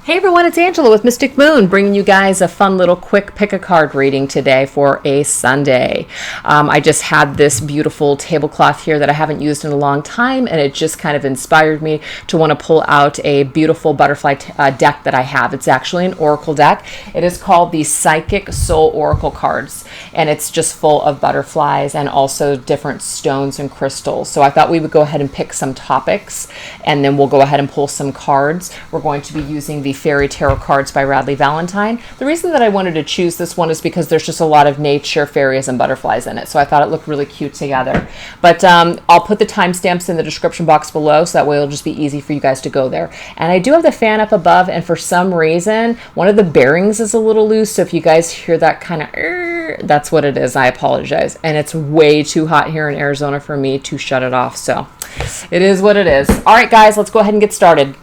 Hey everyone, it's Angela with Mystic Moon, bringing you guys a fun little quick pick a card reading today for a Sunday. I just had this beautiful tablecloth here that I haven't used in a long time, and it just kind of inspired me to want to pull out a beautiful butterfly deck that I have. It's actually an oracle deck. It is called the Psychic Soul Oracle cards, and it's just full of butterflies and also different stones and crystals. So I thought we would go ahead and pick some topics, and then we'll go ahead and pull some cards. We're going to be using the Fairy Tarot cards by Radleigh Valentine. The reason that I wanted to choose this one is because there's just a lot of nature, fairies, and butterflies in it. So I thought it looked really cute together. But I'll put the timestamps in the description box below, so that way it'll just be easy for you guys to go there. And I do have the fan up above, and for some reason, one of the bearings is a little loose. So if you guys hear that kind of, that's what it is. I apologize. And it's way too hot here in Arizona for me to shut it off. So it is what it is. All right, guys, let's go ahead and get started.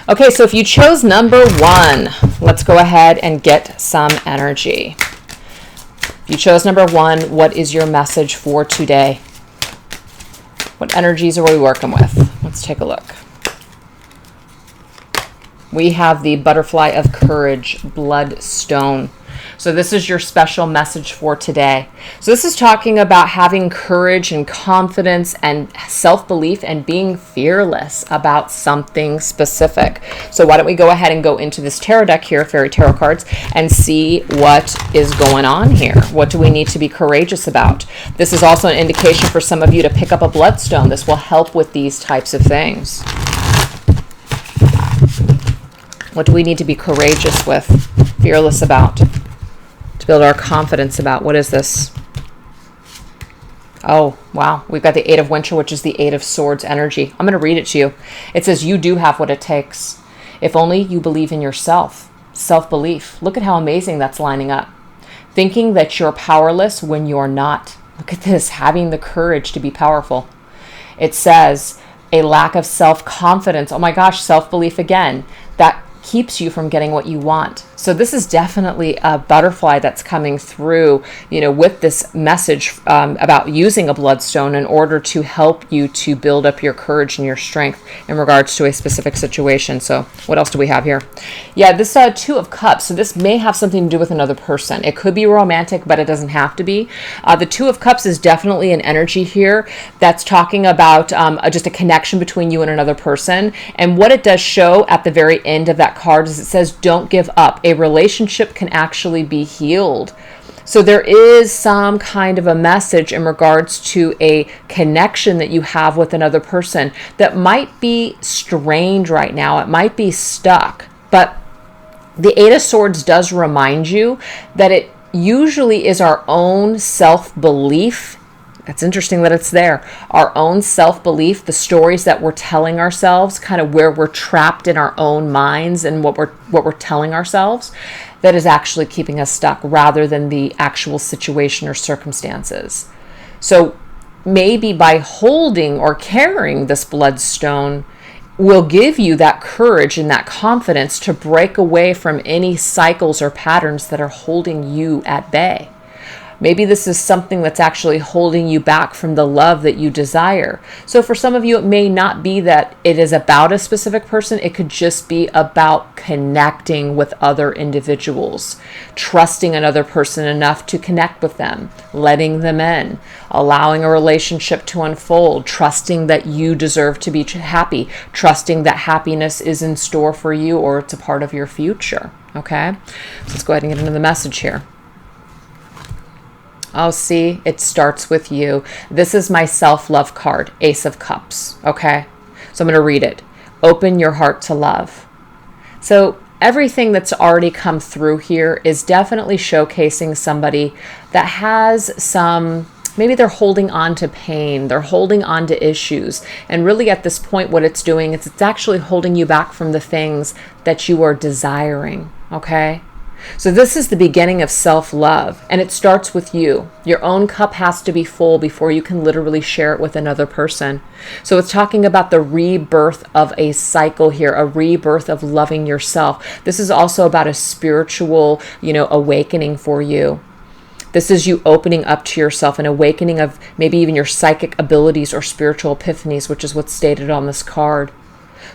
Okay, so if you chose number 1, let's go ahead and get some energy. If you chose number 1, what is your message for today? What energies are we working with? Let's take a look. We have the Butterfly of Courage, Bloodstone. So this is your special message for today. So this is talking about having courage and confidence and self-belief and being fearless about something specific. So why don't we go ahead and go into this tarot deck here, Fairy Tarot cards, and see what is going on here. What do we need to be courageous about? This is also an indication for some of you to pick up a bloodstone. This will help with these types of things. What do we need to be courageous with, fearless about? To build our confidence about. What is this? Oh, wow. We've got the Eight of Winter, which is the Eight of Swords energy. I'm going to read it to you. It says, you do have what it takes. If only you believe in yourself. Self-belief. Look at how amazing that's lining up. Thinking that you're powerless when you're not. Look at this. Having the courage to be powerful. It says, a lack of self-confidence. Oh my gosh, self-belief again. That keeps you from getting what you want. So this is definitely a butterfly that's coming through, with this message about using a bloodstone in order to help you to build up your courage and your strength in regards to a specific situation. So what else do we have here? Yeah, this Two of Cups. So this may have something to do with another person. It could be romantic, but it doesn't have to be. The Two of Cups is definitely an energy here that's talking about just a connection between you and another person. And what it does show at the very end of that card is it says, don't give up. A relationship can actually be healed. So there is some kind of a message in regards to a connection that you have with another person that might be strained right now. It might be stuck. But the Eight of Swords does remind you that it usually is our own self-belief. That's interesting that it's there. Our own self-belief, the stories that we're telling ourselves, kind of where we're trapped in our own minds and what we're telling ourselves, that is actually keeping us stuck rather than the actual situation or circumstances. So maybe by holding or carrying this bloodstone will give you that courage and that confidence to break away from any cycles or patterns that are holding you at bay. Maybe this is something that's actually holding you back from the love that you desire. So for some of you, it may not be that it is about a specific person. It could just be about connecting with other individuals, trusting another person enough to connect with them, letting them in, allowing a relationship to unfold, trusting that you deserve to be happy, trusting that happiness is in store for you or it's a part of your future. Okay, so let's go ahead and get into the message here. Oh, see, it starts with you. This is my self-love card, Ace of Cups, okay? So I'm going to read it. Open your heart to love. So everything that's already come through here is definitely showcasing somebody that has some, maybe they're holding on to pain, they're holding on to issues. And really at this point, what it's doing is it's actually holding you back from the things that you are desiring, okay? So this is the beginning of self-love, and it starts with you. Your own cup has to be full before you can literally share it with another person. So it's talking about the rebirth of a cycle here, a rebirth of loving yourself. This is also about a spiritual, awakening for you. This is you opening up to yourself, an awakening of maybe even your psychic abilities or spiritual epiphanies, which is what's stated on this card.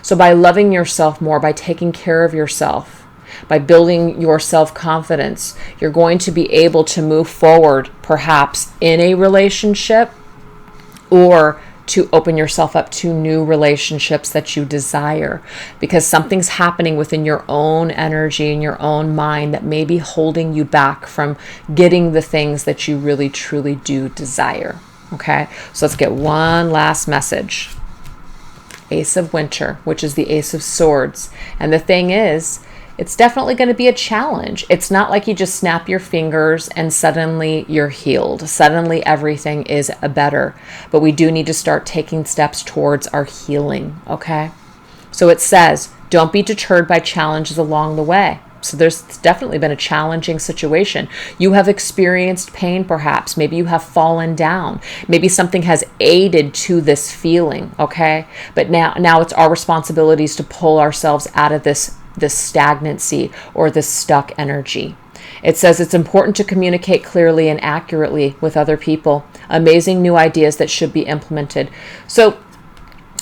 So by loving yourself more, by taking care of yourself, by building your self-confidence, you're going to be able to move forward, perhaps in a relationship, or to open yourself up to new relationships that you desire, because something's happening within your own energy and your own mind that may be holding you back from getting the things that you really truly do desire. Okay, so let's get one last message. Ace of Winter, which is the Ace of Swords. And the thing is, it's definitely going to be a challenge. It's not like you just snap your fingers and suddenly you're healed. Suddenly everything is better. But we do need to start taking steps towards our healing, okay? So it says, don't be deterred by challenges along the way. So there's definitely been a challenging situation. You have experienced pain, perhaps. Maybe you have fallen down. Maybe something has aided to this feeling, okay? But now it's our responsibilities to pull ourselves out of this stagnancy or this stuck energy. It says it's important to communicate clearly and accurately with other people. Amazing new ideas that should be implemented. So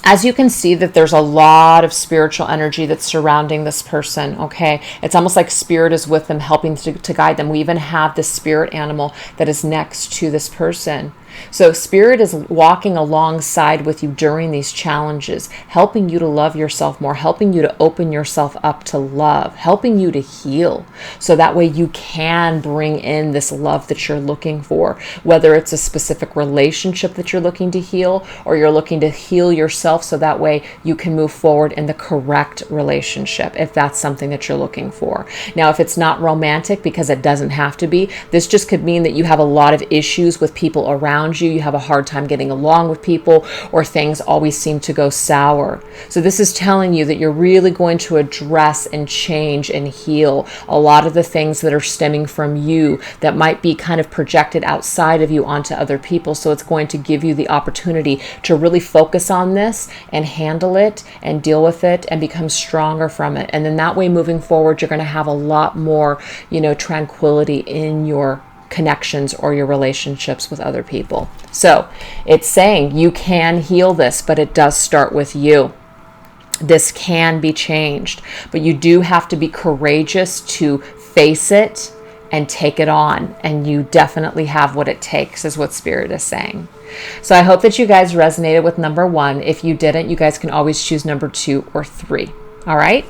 as you can see that there's a lot of spiritual energy that's surrounding this person, okay? It's almost like spirit is with them, helping to guide them. We even have the spirit animal that is next to this person. So spirit is walking alongside with you during these challenges, helping you to love yourself more, helping you to open yourself up to love, helping you to heal. So that way you can bring in this love that you're looking for, whether it's a specific relationship that you're looking to heal, or you're looking to heal yourself so that way you can move forward in the correct relationship, if that's something that you're looking for. Now, if it's not romantic, because it doesn't have to be, this just could mean that you have a lot of issues with people around you have a hard time getting along with people, or things always seem to go sour. So this is telling you that you're really going to address and change and heal a lot of the things that are stemming from you that might be kind of projected outside of you onto other people. So it's going to give you the opportunity to really focus on this and handle it and deal with it and become stronger from it. And then that way, moving forward, you're going to have a lot more, tranquility in your connections or your relationships with other people. So it's saying you can heal this, but it does start with you. This can be changed, but you do have to be courageous to face it and take it on. And you definitely have what it takes, is what Spirit is saying. So I hope that you guys resonated with number 1. If you didn't, you guys can always choose number 2 or 3. All right?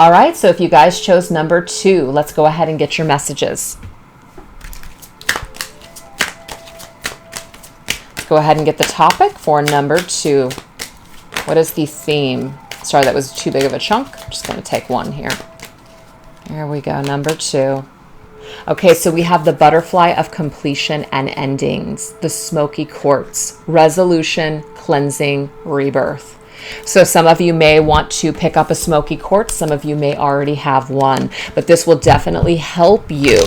All right, so if you guys chose number 2, let's go ahead and get your messages. Let's go ahead and get the topic for number 2. What is the theme? Sorry, that was too big of a chunk. I'm just going to take one here. There we go, number 2. Okay, so we have the butterfly of completion and endings, the smoky quartz, resolution, cleansing, rebirth. So some of you may want to pick up a smoky quartz. Some of you may already have one, but this will definitely help you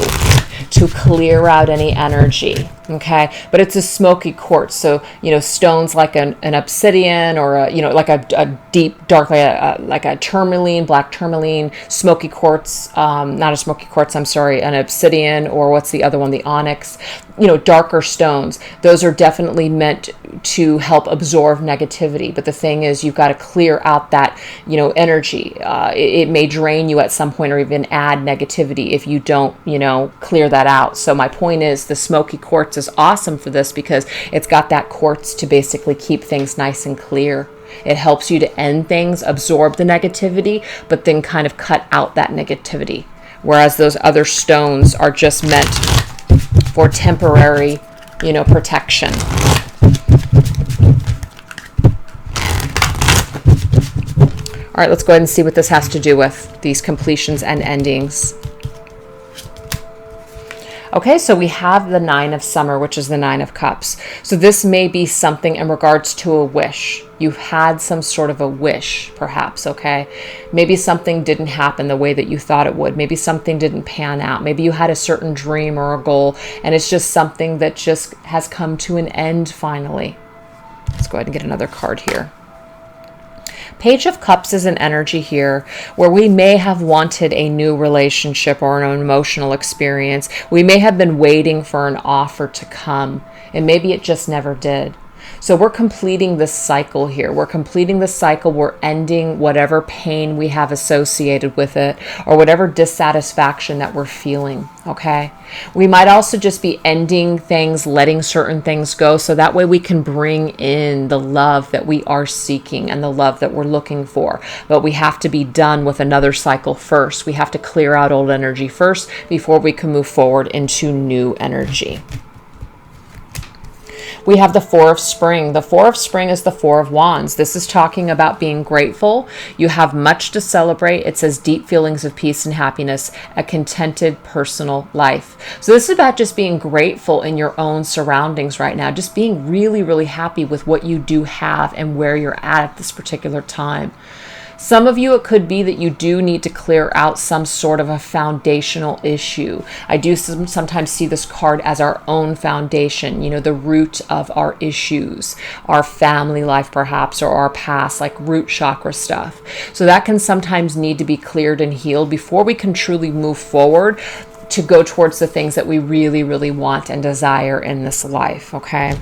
to clear out any energy. Okay, but it's a smoky quartz, so stones like an obsidian, or like a deep dark, like a tourmaline, black tourmaline, smoky quartz, not a smoky quartz, I'm sorry, an obsidian, or what's the other one, the onyx, darker stones. Those are definitely meant to help absorb negativity, but the thing is, you've got to clear out that energy. It may drain you at some point, or even add negativity if you don't clear that out. So my point is, the smoky quartz is awesome for this, because it's got that quartz to basically keep things nice and clear. It helps you to end things, absorb the negativity, but then kind of cut out that negativity. Whereas those other stones are just meant for temporary, protection. All right, let's go ahead and see what this has to do with these completions and endings. Okay, so we have the 9 of Summer, which is the 9 of Cups. So this may be something in regards to a wish. You've had some sort of a wish, perhaps, okay? Maybe something didn't happen the way that you thought it would. Maybe something didn't pan out. Maybe you had a certain dream or a goal, and it's just something that just has come to an end finally. Let's go ahead and get another card here. Page of Cups is an energy here where we may have wanted a new relationship or an emotional experience. We may have been waiting for an offer to come, and maybe it just never did. So we're completing this cycle here. We're completing the cycle. We're ending whatever pain we have associated with it or whatever dissatisfaction that we're feeling, okay? We might also just be ending things, letting certain things go, so that way we can bring in the love that we are seeking and the love that we're looking for. But we have to be done with another cycle first. We have to clear out old energy first before we can move forward into new energy. We have the Four of Spring. The Four of Spring is the Four of Wands. This is talking about being grateful. You have much to celebrate. It says deep feelings of peace and happiness, a contented personal life. So this is about just being grateful in your own surroundings right now. Just being really, really happy with what you do have and where you're at this particular time. Some of you, it could be that you do need to clear out some sort of a foundational issue. I do sometimes see this card as our own foundation, the root of our issues, our family life perhaps, or our past, like root chakra stuff. So that can sometimes need to be cleared and healed before we can truly move forward to go towards the things that we really, really want and desire in this life, okay?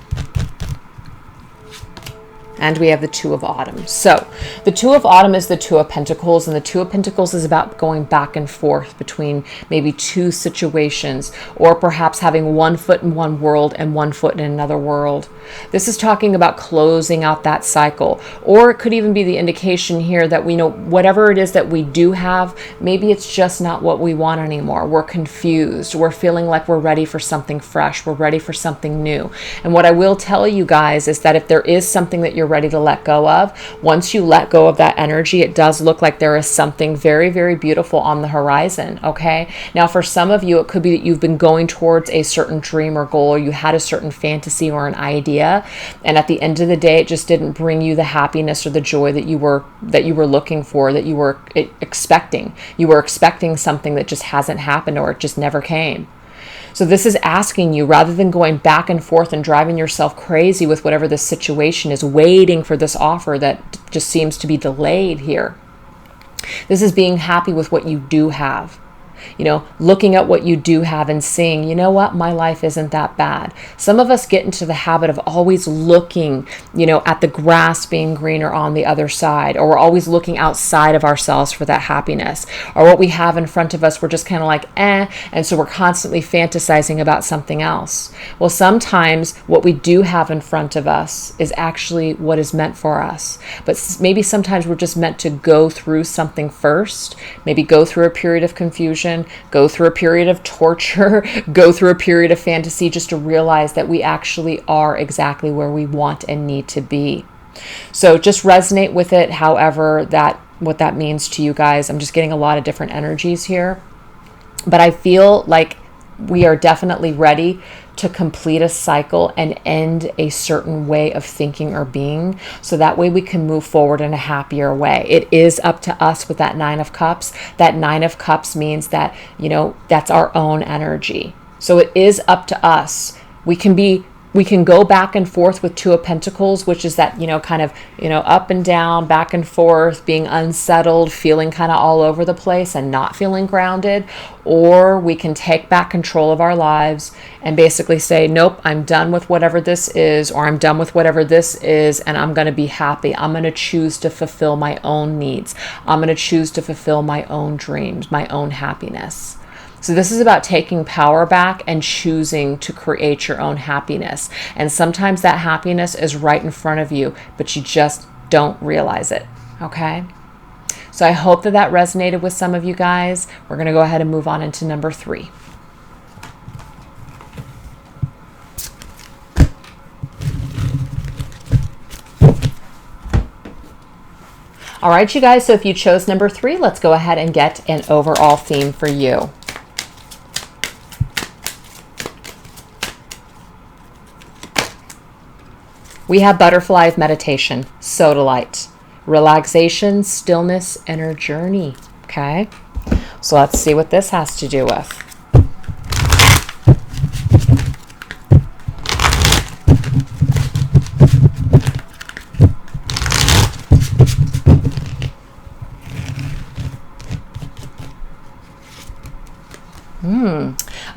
And we have the Two of Autumn. So the Two of Autumn is the Two of Pentacles, and the Two of Pentacles is about going back and forth between maybe two situations, or perhaps having one foot in one world and one foot in another world. This is talking about closing out that cycle, or it could even be the indication here that we know whatever it is that we do have, maybe it's just not what we want anymore. We're confused. We're feeling like we're ready for something fresh. We're ready for something new. And what I will tell you guys is that if there is something that you're ready to let go of, once you let go of that energy, it does look like there is something very, very beautiful on the horizon, okay? Now, for some of you, it could be that you've been going towards a certain dream or goal, or you had a certain fantasy or an idea, and at the end of the day, it just didn't bring you the happiness or the joy that you were looking for, that you were expecting. You were expecting something that just hasn't happened, or it just never came. So this is asking you, rather than going back and forth and driving yourself crazy with whatever the situation is, waiting for this offer that just seems to be delayed here. This is being happy with what you do have. Looking at what you do have and seeing, you know what, my life isn't that bad. Some of us get into the habit of always looking, at the grass being greener on the other side, or we're always looking outside of ourselves for that happiness, or what we have in front of us, we're just kind of like, and so we're constantly fantasizing about something else. Well, sometimes what we do have in front of us is actually what is meant for us. But maybe sometimes we're just meant to go through something first, maybe go through a period of confusion, go through a period of torture, go through a period of fantasy, just to realize that we actually are exactly where we want and need to be. So just resonate with it, however what that means to you guys. I'm just getting a lot of different energies here, but I feel like we are definitely ready to complete a cycle and end a certain way of thinking or being, so that way we can move forward in a happier way. It is up to us with that Nine of Cups. That Nine of Cups means that, that's our own energy. So it is up to us. We can go back and forth with Two of Pentacles, which is that, kind of, up and down, back and forth, being unsettled, feeling kind of all over the place and not feeling grounded. Or we can take back control of our lives and basically say, nope, I'm done with whatever this is, or I'm done with whatever this is, and I'm going to be happy. I'm going to choose to fulfill my own needs. I'm going to choose to fulfill my own dreams, my own happiness. So this is about taking power back and choosing to create your own happiness. And sometimes that happiness is right in front of you, but you just don't realize it, okay? So I hope that resonated with some of you guys. We're going to go ahead and move on into number 3. All right, you guys, so if you chose number 3, let's go ahead and get an overall theme for you. We have Butterfly of Meditation, Sodalite, Relaxation, Stillness, Inner Journey. Okay, so let's see what this has to do with.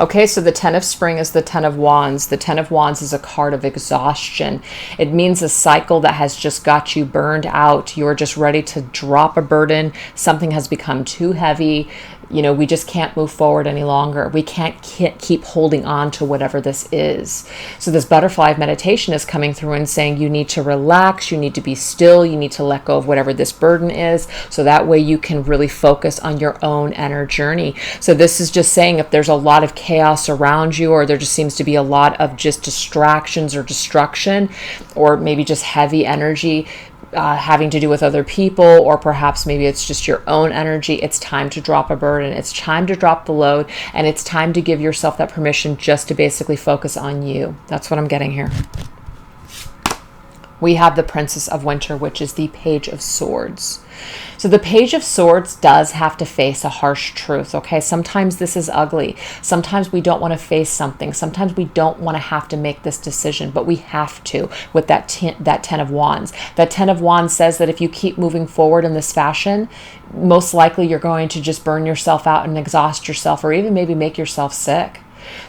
Okay, so the Ten of Spring is the Ten of Wands. The Ten of Wands is a card of exhaustion. It means a cycle that has just got you burned out. You're just ready to drop a burden. Something has become too heavy. We just can't move forward any longer. We can't keep holding on to whatever this is. So this butterfly meditation is coming through and saying you need to relax, you need to be still, you need to let go of whatever this burden is, so that way you can really focus on your own inner journey. So this is just saying if there's a lot of chaos around you, or there just seems to be a lot of just distractions or destruction, or maybe just heavy energy, having to do with other people, or perhaps maybe it's just your own energy, it's time to drop a burden. It's time to drop the load, and it's time to give yourself that permission just to basically focus on you. That's what I'm getting here. We have the Princess of Winter, which is the Page of Swords. So the Page of Swords does have to face a harsh truth, okay? Sometimes this is ugly. Sometimes we don't want to face something. Sometimes we don't want to have to make this decision, but we have to with that Ten of Wands. That Ten of Wands says that if you keep moving forward in this fashion, most likely you're going to just burn yourself out and exhaust yourself, or even maybe make yourself sick.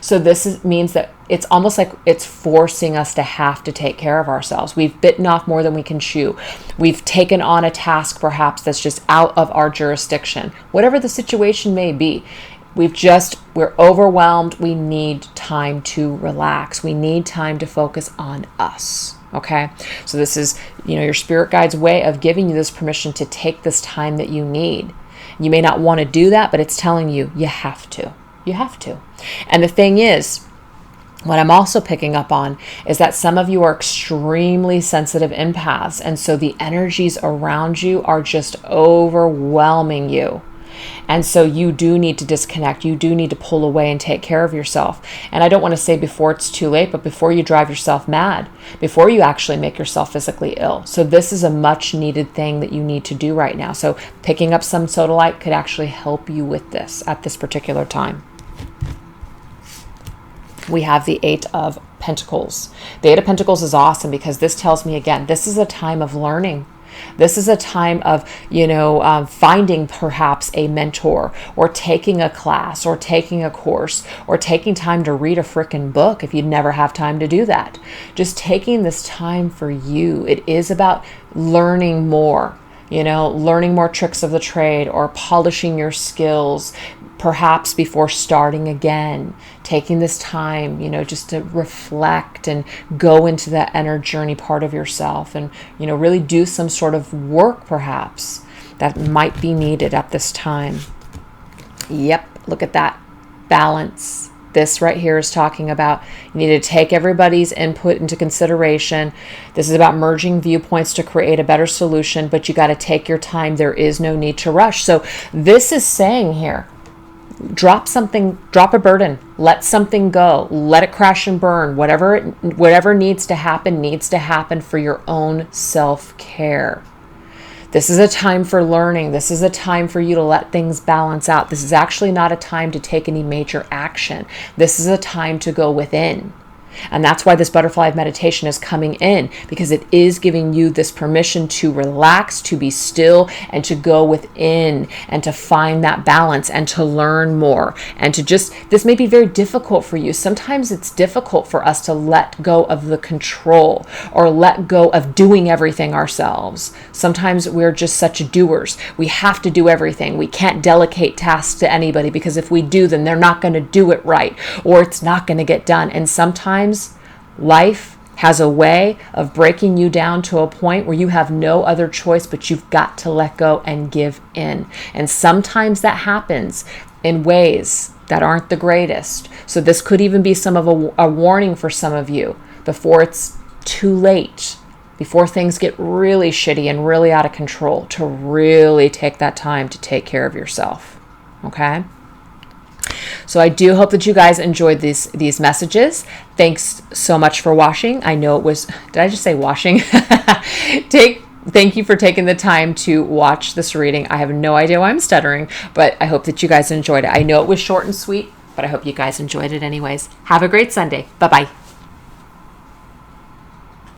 So this means that it's almost like it's forcing us to have to take care of ourselves. We've bitten off more than we can chew. We've taken on a task perhaps that's just out of our jurisdiction. Whatever the situation may be, we're overwhelmed. We need time to relax. We need time to focus on us. Okay. So this is, your spirit guide's way of giving you this permission to take this time that you need. You may not want to do that, but it's telling you, you have to. You have to. And the thing is, what I'm also picking up on is that some of you are extremely sensitive empaths. And so the energies around you are just overwhelming you. And so you do need to disconnect. You do need to pull away and take care of yourself. And I don't want to say before it's too late, but before you drive yourself mad, before you actually make yourself physically ill. So this is a much needed thing that you need to do right now. So picking up some sodalite could actually help you with this at this particular time. We have the Eight of Pentacles. The Eight of Pentacles is awesome because this tells me, again, this is a time of learning. This is a time of, finding perhaps a mentor, or taking a class, or taking a course, or taking time to read a frickin' book if you'd never have time to do that. Just taking this time for you. It is about learning more. Learning more tricks of the trade, or polishing your skills, perhaps before starting again, taking this time, just to reflect and go into that inner journey part of yourself, and, really do some sort of work perhaps that might be needed at this time. Yep, look at that balance. This right here is talking about you need to take everybody's input into consideration. This is about merging viewpoints to create a better solution, but you got to take your time. There is no need to rush. So this is saying here, drop a burden, let something go, let it crash and burn. Whatever needs to happen for your own self-care. This is a time for learning. This is a time for you to let things balance out. This is actually not a time to take any major action. This is a time to go within. And that's why this butterfly of meditation is coming in, because it is giving you this permission to relax, to be still, and to go within, and to find that balance, and to learn more, and to this may be very difficult for you. Sometimes it's difficult for us to let go of the control, or let go of doing everything ourselves. Sometimes we're just such doers. We have to do everything. We can't delegate tasks to anybody, because if we do, then they're not going to do it right, or it's not going to get done. And sometimes life has a way of breaking you down to a point where you have no other choice, but you've got to let go and give in. And sometimes that happens in ways that aren't the greatest. So this could even be some of a warning for some of you before it's too late, before things get really shitty and really out of control, to really take that time to take care of yourself. Okay? So I do hope that you guys enjoyed these messages. Thanks so much for watching. I know it was, did I just say washing? Thank you for taking the time to watch this reading. I have no idea why I'm stuttering, but I hope that you guys enjoyed it. I know it was short and sweet, but I hope you guys enjoyed it anyways. Have a great Sunday. Bye-bye.